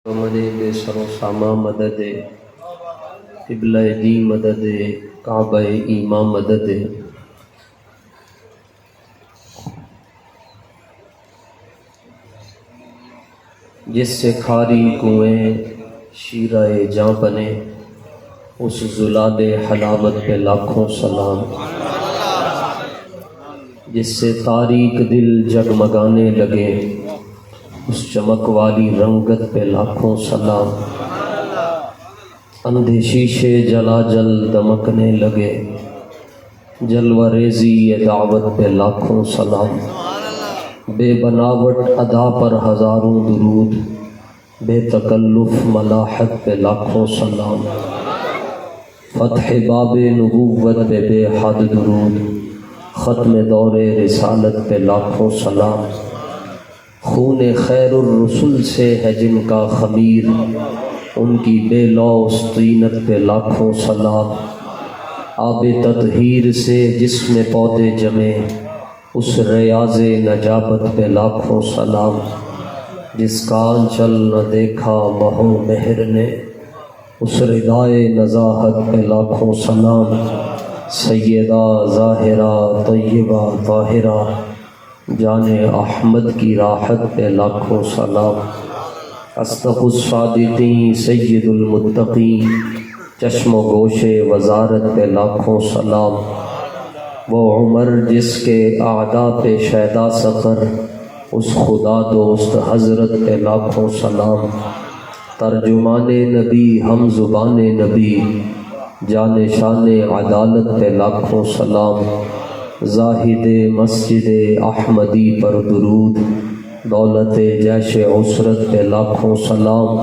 مدد سر و ساما مدد قبلہ دی مدد کعبہ ایمان مدد جس سے کھاری کنویں شیرہ جاں بنے اس زلال حلاوت پہ لاکھوں سلام، جس سے تاریک دل جگمگانے لگے اس چمک والی رنگت پہ لاکھوں سلام، اندھے شیشے جلا جل دمکنے لگے جلوہ ریزی یہ دعوت پہ لاکھوں سلام، بے بناوٹ ادا پر ہزاروں درود، بے تکلف ملاحت پہ لاکھوں سلام، فتح باب نبوت پہ بے حد درود، ختم دور رسالت پہ لاکھوں سلام، خون خیر الرسل سے ہے جن کا خمیر ان کی بے لوث طینت پہ لاکھوں سلام، آب تطہیر سے جس میں پودے جمے اس ریاض نجابت پہ لاکھوں سلام، جس کا آنچل نہ دیکھا مہو مہر نے اس ردائے نزاہت پہ لاکھوں سلام، سیدہ ظاہرہ طیبہ طاہرہ جان احمد کی راحت پہ لاکھوں سلام، اصدق الصادقین سید المتقین چشم و گوش وزارت پہ لاکھوں سلام، وہ عمر جس کے اعداء پہ شیدا سفر اس خدا دوست حضرت پہ لاکھوں سلام، ترجمان نبی ہم زبان نبی جان شان عدالت پہ لاکھوں سلام، زاہد مسجد احمدی پر درود دولت جیش عسرت پہ لاکھوں سلام،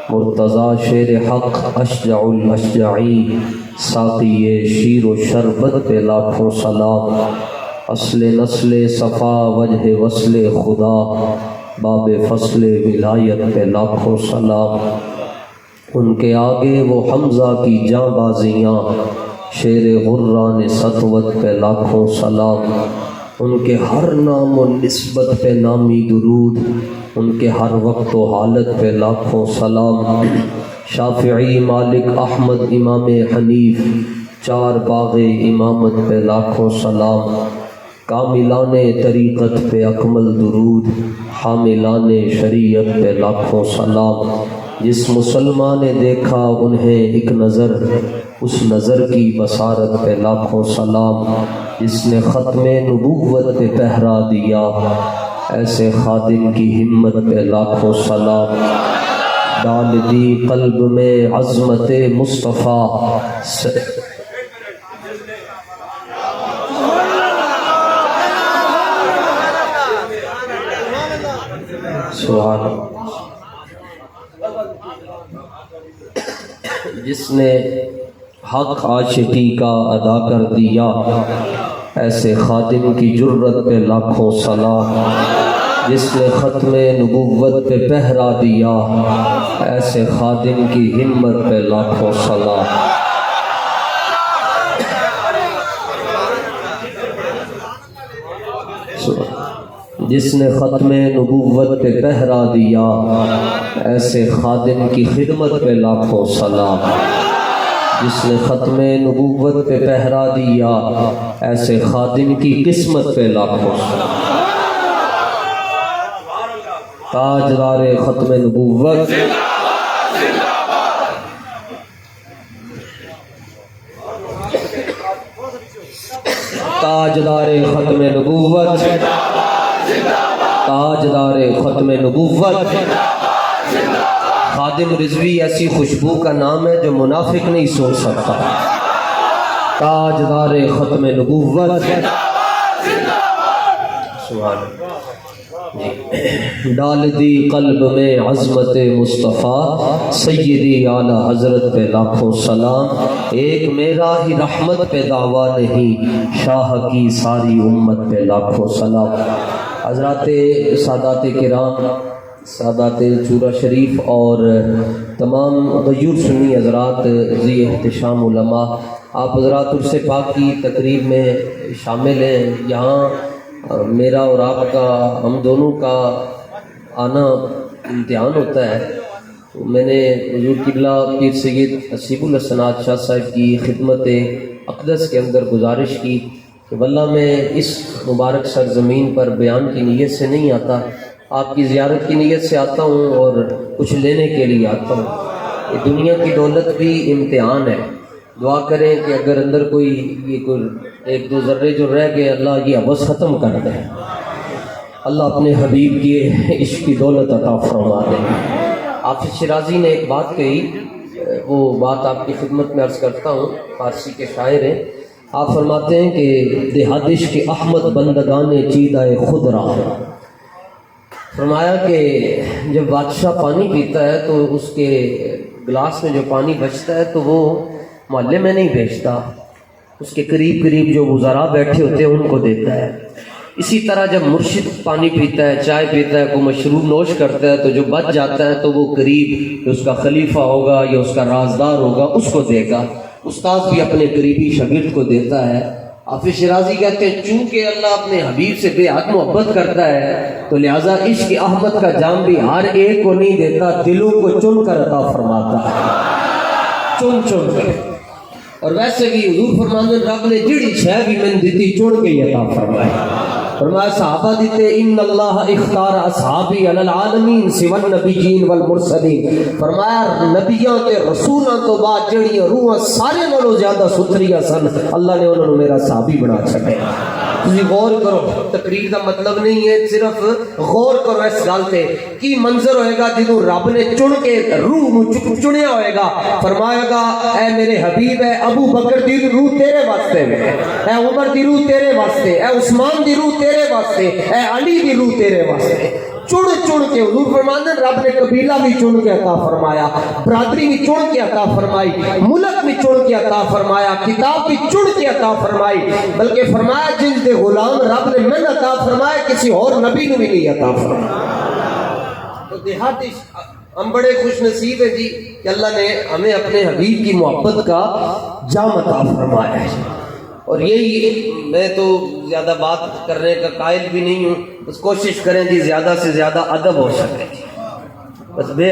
مرتضیٰ شیر حق اشجع الاشجعی ساقی شیر و شربت پہ لاکھوں سلام، اصل نسل صفا وجہ وصل خدا باب فصل ولایت پہ لاکھوں سلام، ان کے آگے وہ حمزہ کی جاں بازیاں شیر غران سطوت پہ لاکھوں سلام، ان کے ہر نام و نسبت پہ نامی درود ان کے ہر وقت و حالت پہ لاکھوں سلام، شافعی مالک احمد امام حنیف چار باغ امامت پہ لاکھوں سلام، کاملان طریقت پہ اکمل درود حاملان شریعت پہ لاکھوں سلام، جس مسلمان نے دیکھا انہیں ایک نظر اس نظر کی بصارت پہ لاکھوں سلام، جس نے ختم نبوت پہ پہرا دیا ایسے خادم کی ہمت پہ لاکھوں سلام، ڈال دی قلب میں عظمت مصطفیٰ سبحان، جس نے حق عاشقی کا ادا کر دیا ایسے خادم کی جرت پہ لاکھوں سلام، جس نے ختم نبوت پہ پہرا دیا ایسے خادم کی ہمت پہ لاکھوں سلام، جس نے ختم نبوت پہ پہرا دیا ایسے خادم کی خدمت پہ لاکھوں سلام، جس نے ختم نبوت پہ پہرا دیا ایسے خادم کی قسمت پہ لاکھوں سلام، تاجدار ختم نبوت تاجدار ختم نبوت تاجدار ختم نبوت، خادم رضوی ایسی خوشبو کا نام ہے جو منافق نہیں سوچ سکتا، تاجدار ختم نبوت ڈال دی قلب میں عظمت مصطفیٰ سیدی اعلیٰ حضرت پہ لاکھوں سلام، ایک میرا ہی رحمت پہ دعویٰ نہیں شاہ کی ساری امت پہ لاکھوں سلام، حضرات سادات کرام سادات چورہ شریف اور تمام غیور سنی حضرات ذی احتشام علماء، آپ حضرات عرس پاک کی تقریب میں شامل ہیں، یہاں میرا اور آپ کا ہم دونوں کا آنا امتحان ہوتا ہے میں نے حضور قبلہ پیر سید حسیب الحسنات شاہ صاحب کی خدمت اقدس کے اندر گزارش کی کہ واللہ میں اس مبارک سرزمین پر بیان کی نیت سے نہیں آتا، آپ کی زیارت کی نیت سے آتا ہوں اور کچھ لینے کے لیے آتا ہوں۔ یہ دنیا کی دولت بھی امتحان ہے، دعا کریں کہ اگر اندر کوئی ایک دو ذرے جو رہ گئے اللہ یہ عوض ختم کر دے، اللہ اپنے حبیب کی عشق کی دولت عطا فرما دے۔ حافظ شیرازی نے ایک بات کہی، وہ بات آپ کی خدمت میں عرض کرتا ہوں، فارسی کے شاعر ہیں۔ آپ فرماتے ہیں کہ دہادش کے احمد بندگان چیدہ خود رہا۔ فرمایا کہ جب بادشاہ پانی پیتا ہے تو اس کے گلاس میں جو پانی بچتا ہے تو وہ محلے میں نہیں بھیجتا، اس کے قریب جو وزراء بیٹھے ہوتے ہیں ان کو دیتا ہے۔ اسی طرح جب مرشد پانی پیتا ہے، چائے پیتا ہے، کوئی مشروب نوش کرتا ہے تو جو بچ جاتا ہے تو وہ قریب جو اس کا خلیفہ ہوگا یا اس کا رازدار ہوگا اس کو دے گا۔ استاد بھی اپنے قریبی شاگرد کو دیتا ہے۔ حافظ شیرازی کہتے ہیں چونکہ اللہ اپنے حبیب سے بے حد محبت کرتا ہے تو لہٰذا عشق احمد کا جام بھی ہر ایک کو نہیں دیتا، دلوں کو چن کر عطا فرماتا ہے، چن کر۔ اور ویسے بھی حضور فرماتے ہیں رب نے جڑی شے بھی میں دیتی چن کے عطا فرمائی۔ فرمایا صحابہ دیتے ان اللہ اختار اصحابی علی العالمین سوى النبیین والمرسلین۔ فرمایا نبیوں کے رسولوں تو بعد جڑیاں روحاں سارے نالوں زیادہ ستھریاں سن، اللہ نے انہوں نے میرا صحابی بنا چھڈیا۔ تسی غور کرو، تقریر کا مطلب نہیں ہے، صرف غور کرو اس گل تے کی منظر ہوئے گا جدوں رب نے چن کے روح نو چنیا ہوئے گا۔ فرمایا گا اے میرے حبیب، اے ابو بکر دی روح تیرے واسطے ہے، اے عمر دی روح تیرے واسطے، اے عثمان دی روح تیرے واسطے، اے علی دی روح تیرے واسطے۔ چن کے حضور فرماتے ہیں رب نے قبیلہ بھی چن کے عطا فرمایا، برادری بھی چن کے عطا فرمائی، ملک بھی چن کے عطا فرمایا، کتاب بھی چن کے عطا فرمائی، بلکہ فرمایا جن دے غلام رب نے من عطا فرمایا کسی اور نبی نے بھی نہیں عطا فرمایا۔ تو دیہاتی ہم بڑے خوش نصیب ہیں جی کہ اللہ نے ہمیں اپنے حبیب کی محبت کا جام عطا فرمایا ہے۔ اور یہی میں تو زیادہ بات کرنے کا قائل بھی نہیں ہوں، بس کوشش کریں جی زیادہ سے زیادہ ادب ہو سکے، بس بے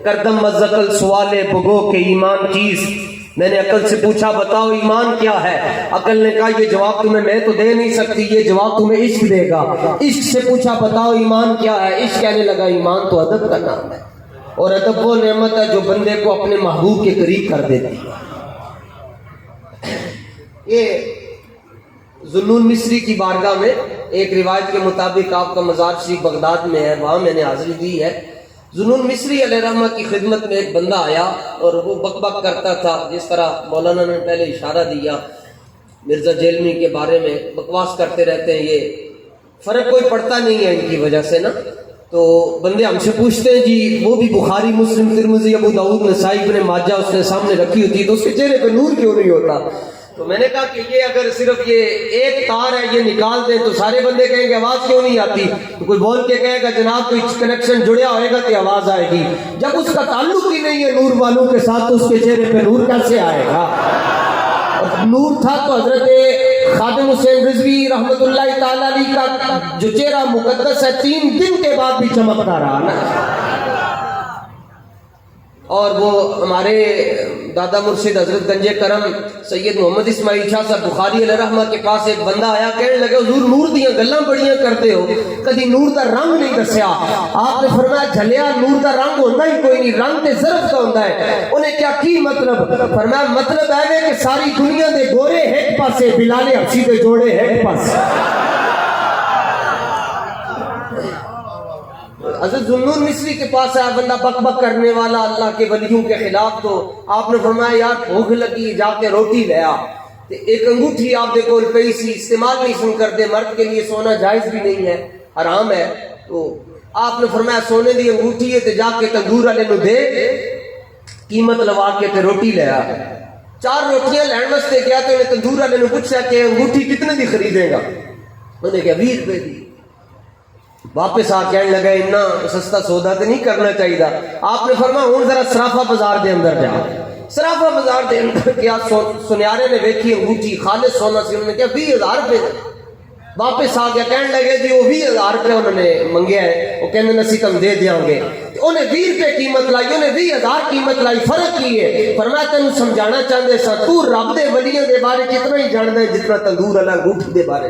کردم مزقل سوال بگو کہ ایمان چیز۔ میں نے عقل سے پوچھا بتاؤ ایمان کیا ہے، عقل نے کہا یہ جواب تمہیں میں تو دے نہیں سکتی، یہ جواب تمہیں عشق دے گا۔ عشق سے پوچھا بتاؤ ایمان کیا ہے، عشق کہنے لگا ایمان تو ادب کا نام ہے، اور ادب وہ نعمت ہے جو بندے کو اپنے محبوب کے قریب کر دیتی ہے۔ یہ ذوالنون مصری کی بارگاہ میں ایک روایت کے مطابق آپ کا مزار شریف بغداد میں ہے، وہاں میں نے حاضری دی ہے۔ ذوالنون مصری علیہ رحمہ کی خدمت میں ایک بندہ آیا اور وہ بک بک کرتا تھا، جس طرح مولانا نے پہلے اشارہ دیا مرزا جیلمی کے بارے میں بکواس کرتے رہتے ہیں، یہ فرق کوئی پڑتا نہیں ہے ان کی وجہ سے نا۔ تو بندے ہم سے پوچھتے ہیں جی وہ بھی بخاری مسلم ترمذی ابو داؤد نسائی ابن ماجہ اس نے سامنے رکھی ہوتی تو اس کے چہرے پہ نور کیوں نہیں ہوتا؟ تو میں نے کہا کہ یہ اگر صرف یہ ایک تار ہے یہ نکال دیں تو سارے بندے کہیں گے آواز کیوں نہیں آتی، تو کوئی بول کے کہے گا جناب کوئی کنیکشن جڑیا ہوئے گا تو آواز آئے گی۔ جب اس کا تعلق ہی نہیں ہے نور والوں کے ساتھ تو اس کے چہرے پہ نور کیسے آئے گا؟ نور تھا تو حضرت خادم حسین رضوی رحمت اللہ تعالیٰ علیہ کا جو چہرہ مقدس ہے 3 دن کے بعد بھی چمکتا رہا نا۔ اور وہ ہمارے دادا مرشد حضرت گنج کرم سید محمد اسماعیل شاہ صاحب بخاری علیہ رحمہ کے پاس ایک بندہ آیا، کہنے لگا حضور نور دیاں گلاں بڑیاں کرتے ہو، کدی نور دا رنگ نہیں دسیا۔ آپ نے فرمایا جھلیا نور دا رنگ ہوتا ہی کوئی نہیں، رنگ تے ظرف کا ہوتا ہے۔ انہیں کیا کی مطلب؟ فرمایا مطلب ہے کہ ساری دنیا دے گورے ایک پاسے، بلال حبشی دے جوڑے ایک پاسے۔ حضرت ذوالنون مصری کے پاس آیا بندہ بک بک کرنے والا اللہ کے ولیوں کے خلاف، تو آپ نے فرمایا یار بھوک لگی جا کے روٹی لے آ۔ ایک انگوٹھی آپ دے کول پئی سی، استعمال نہیں سن کرتے، مرد کے لیے سونا جائز بھی نہیں ہے، حرام ہے۔ تو آپ نے فرمایا سونے دی انگوٹھی ہے تے جا کے تندور والے نو دے، قیمت لوا کے تے روٹی لے آ۔ 4 روٹیاں لین واسطے گیا تو انہیں تندور والے نے پوچھا کہ انگوٹھی کتنے دی خریدے گا؟ انہوں نے کہا 20 روپے دی۔ واپس آ کہنے لگا اتنا سستا سودا تو نہیں کرنا چاہیے۔ آپ نے فرمایا ہوں ذرا سرافہ بازار دے اندر جا۔ سرافہ بازار دے اندر گیا، سنیارے نے ویکھی انگوٹھی خالص سونا سی، انہوں نے کہا 20,000 روپے۔ واپس آ گیا، کہنے لگے جی وہ 20,000 روپے انہوں نے منگیا ہے، وہ کہنے نسی تم دے دیاں گے، انہیں 20 روپے قیمت لائی، انہیں 20,000 قیمت لائی، فرق کی ہے؟ فرمایا تینوں سمجھانا چاہتے سا تو رب دے ولیوں دے بارے اتنا ہی جاندا ہے جتنا تندور والا انگوٹھی دے بارے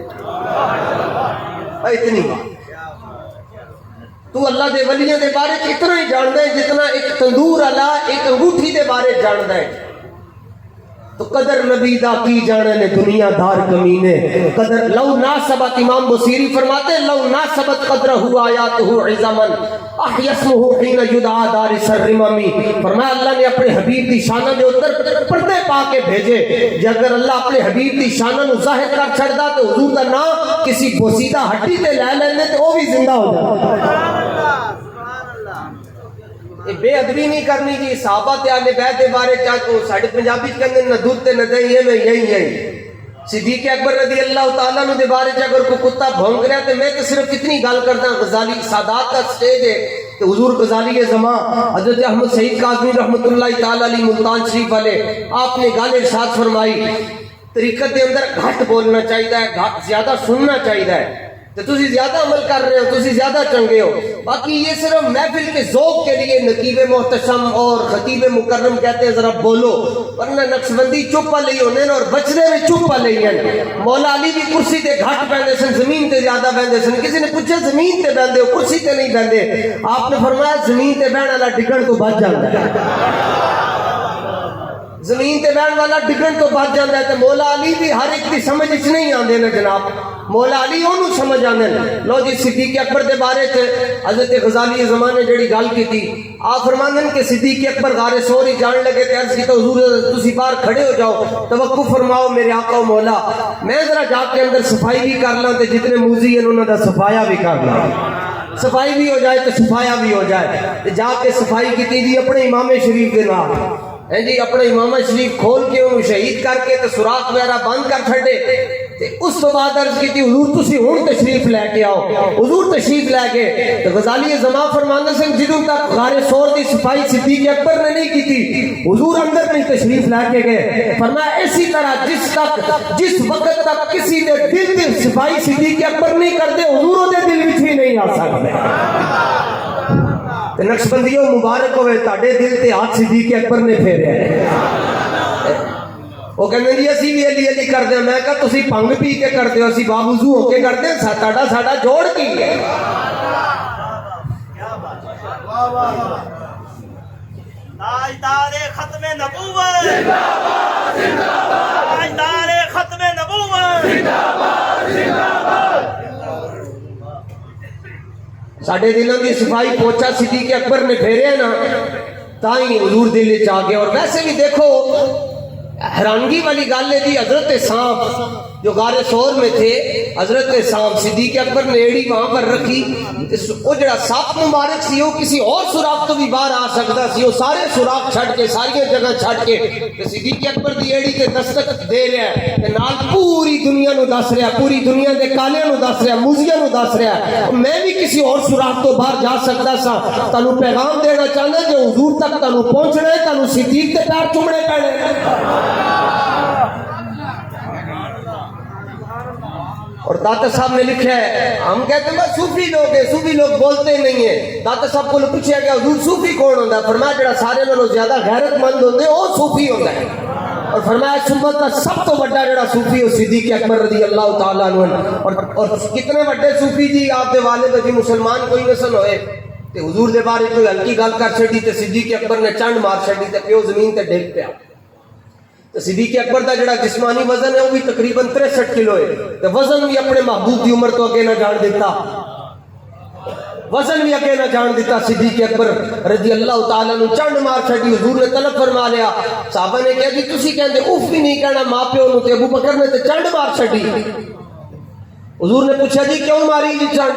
اتنی تو اللہ دے ولیوں دے بارے اتنا ہی جاندا ہے جتنا ایک تندور والا ایک انگوٹھی دے بارے جاندا ہے۔ تو قدر نبی دا کی جانے نے دنیا دار کمینے، قدر لو ناسبت، امام بصیری فرماتے لو ناسبت قدرہ آیاتہ عظمن احیسمہ حین یدعا دار سرممی، فرمایا اللہ نے اپنے حبیب دی شانہ دے اتر پردے پا کے بھیجے، جے اگر اللہ اپنے حبیب دی شانہ نو ظاہر کر چھڑدا تو حضور دا نام کسی بوسیدہ ہڈی تے لے لیندے تے وہ بھی زندہ ہو جاتا۔ بے ادبی نہیں کرنی جی، صحابہ تے اہل بیت دے بارے چاہو ساڈے پنجابی کہندے نہ دودھ تے نہ دہی میں یہی صدیق اکبر رضی اللہ تعالیٰ عنہ دے بارے چ اگر کوئی کتا بھونک رہا تے میں تے صرف اتنی گل کردا، غزالی سادات کا سٹیج ہے تے حضور غزالی زمان حضرت احمد سعید کاظمی رحمۃ اللہ تعالی علیہ ملتان شریف والے آپ نے گل ارشاد فرمائی طریقت دے اندر گھٹ بولنا چاہیے، زیادہ سننا چاہیے، تو تسی زیادہ عمل کر رہے ہو، تسی زیادہ چنگے ہو۔ باقی یہ صرف محفل کے ذوق کے لیے نقیب محتشم اور خطیب مکرم کہتے ہیں ذرا بولو، ورنہ نقشبندی چپ لئی ہونے اور بچنے میں چپ لئی ہیں۔ مولا علی بھی کرسی تے گھٹ بیندے سن، زمین تے زیادہ بیندے سن، کسی نے پوچھا زمین تے بیندے ہو کرسی تے نہیں بیندے، آپ نے فرمایا زمین تے بہن والا ڈگن تو بچ جاتا ہے، زمین تے بہن والا ڈگن تو بچ جاتا ہے۔ تو مولا علی بھی ہر ایک کی سمجھ اس نہیں آندے نا جناب، مولا علی انہوں سمجھ آنے۔ لو جی صدیق اکبر دے بارے تھے حضرت غزالی زمان نے جڑی گل کی تھی، آپ فرماندن کہ صدیق اکبر غار سور ہی جان لگے تے عرض کی تو حضور تسی باہر کھڑے ہو جاؤ، توقف فرماؤ میرے آقا و مولا، میں ذرا جا کے اندر صفائی بھی کر لوں تے جتنے موزی ہیں انہوں نے صفایا بھی کر لوں، صفائی بھی ہو جائے تو صفایا بھی ہو جائے۔ جا کے صفائی کی تھی اپنے امام شریف کے نام جی، اپنا امام شریف کھول کے انہوں شہید کر کے تو سوراخ وغیرہ بند کر چھڑے، اس تو بعد عرض کی تھی حضور تسی ہون تشریف لے کے آؤ، حضور تشریف لے کے تو غزالی زمان فرماندے سن جدوں تک غار سور دی صفائی صدیق اکبر نے نہیں کی تھی حضور اندر نہیں تشریف لے کے گئے۔ فرمایا اسی طرح جس وقت تک کسی دے دل دی صفائی صدیق اکبر نہیں کرتے حضوروں دے دل وچ بھی نہیں آ سکتے۔ نقشبندیوں مبارک ہوئے تاڑے دل تے ہاتھ صدیق اکبر نے پھیرے ہیں۔ وہ کہنے جی اسی بھی علی علی کر دیں، میں کہا تسی پنگ پی کے کر دیں، اسی باوضو ہو کے کر دیں، ساڑا جوڑ کی ہے۔ تاجدار ختم نبوت زندہ باد، زندہ باد، تاجدار ختم نبوت زندہ باد، زندہ باد۔ ساڑھے دلوں کی صفائی پوچھا صدیق اکبر نے پھیرے نا تائیں حضور دل چاہ گئے۔ اور ویسے بھی دیکھو حیرانگی والی گل ہے جی، حضرت سانپ جو غار سور میں تھے، حضرت سانپ صدیق اکبر نے ایڑی وہاں پر رکھی، وہ جڑا سانپ مبارک سی وہ کسی اور سوراخ تو بھی باہر آ سکتا سی، وہ سارے سوراخ چھڑ کے ساری جگہ چھڑ کے صدیق اکبر دی ایڑی تے دستک دے رہا ہے تے نال پوری دنیا نو دس رہا، پوری دنیا دے کالیاں نو دس رہا، موزیاں نو دس رہا، میں بھی کسی اور سوراخ تو باہر جا سکتا سا۔ تانوں پیغام دینا چاہنا جو حضور تک تانوں پہنچنا ہے، تانوں صدیق تے پیر چومنے پینے۔ اور داتا صاحب نے لکھا ہے، ہم کہتے ہیں صوفی لوگ ہیں، صوفی لوگ بولتے نہیں ہیں۔ داتا صاحب کو پوچھا گیا حضور صوفی کون ہوتا ہے؟ فرمایا جڑا سارے نالوں زیادہ غیرت مند ہوتے ہیں وہ صوفی ہوتا ہے۔ اور فرمایا سمت کا سب تو بڑا جڑا صوفی ہو صدیق اکبر رضی اللہ تعالیٰ عنہ۔ اور کتنے بڑے صوفی جی آپ دے والد جی مسلمان کوئی نسل ہوئے تے حضور دے بارے کوئی ہلکی گل کر چھڑی تے صدیق اکبر نے چنڈ مار چھڑی تے پیو زمین تے ڈگ پیا۔ تو صدیق اکبر دا جڑا جسمانی وزن ہے وہ بھی تقریباً 63 کلو ہے، تو وزن بھی اپنے محبوب دی عمر تو اگے نہ جان دیتا، وزن بھی اگے نہ جان دیتا۔ صدیق اکبر رضی اللہ تعالیٰ عنہ چنڈ مار چھڑی، حضور نے طلب فرما لیا۔ صحابہ نے کہا جی تسی کہندے اف بھی نہیں کہنا ماں پیو نو، تے ابو بکر نے تے چنڈ مار چھڑی۔ حضور نے پوچھا جی کیوں ماری جی چنڈ؟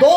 2